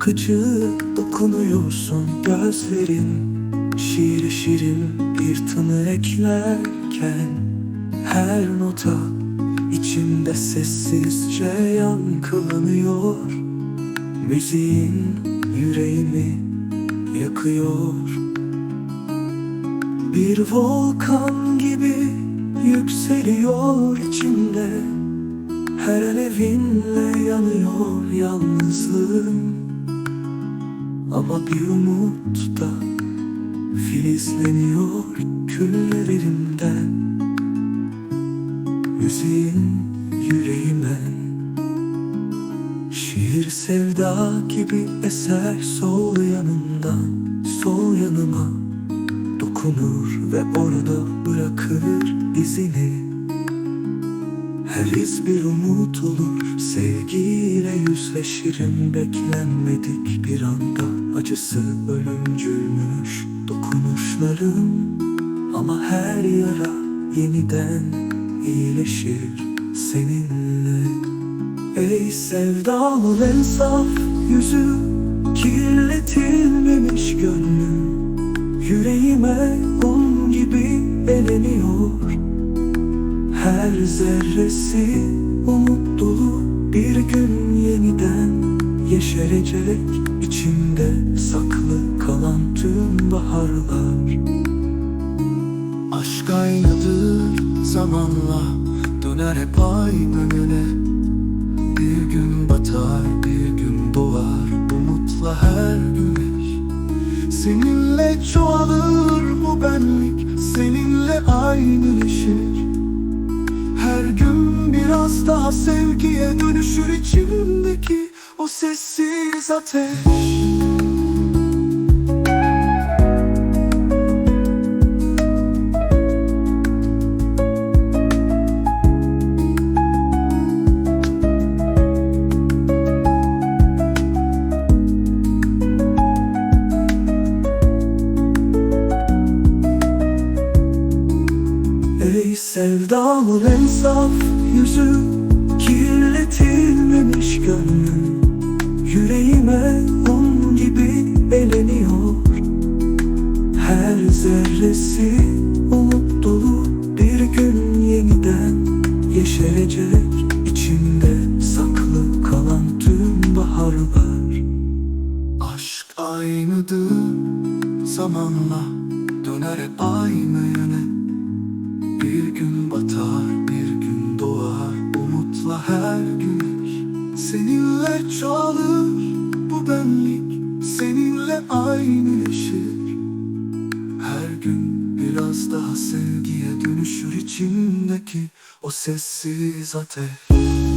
akıcı dokunuyorsun. Gözlerin şiir şirin bir tını eklerken, her nota içimde sessizce yankılanıyor. Müziğin yüreğimi yakıyor. Bir volkan gibi yükseliyor içimde. Her alevinle yanıyor yalnızlığım. Ama bir umut da filizleniyor küllerimden. Müziğin yüreğime şiir sevda gibi eser sol yanımdan. Sol yanıma dokunur ve orada bırakır izini. Her iz bir umut olur, sevgiyle yüzleşirim. Beklenmedik bir anda, acısı ölümcülmüş dokunuşlarım. Ama her yara yeniden iyileşir seninle. Ey sevdamın en saf yüzü, kirletilmemiş gönlüm. Yüreğime un gibi eleniyor. Her zerresi umut dolu, bir gün yeniden yeşerecek içimde saklı kalan tüm baharlar. Aşk aynıdır zamanla, döner hep aynı yöne. Bir gün batar, bir gün doğar, umutla her güneş. Seninle çoğalır bu benlik, seninle aynıleşir. Her gün biraz daha sevgiye dönüşür içimdeki o sessiz ateş. Ey sevdamın en saf yüzü, kirletilmemiş gönlüm. Yüreğime un gibi eleniyor. Her zerresi umut dolu, bir gün yeniden yeşerecek içimde saklı kalan tüm baharlar. Aşk aynıdır zamanla, döner hep aynı yöne. Bir gün batar, bir gün doğar, umutla her güneş. Seninle çoğalır bu benlik, seninle aynıleşir. Her gün biraz daha sevgiye dönüşür içimdeki o sessiz ateş.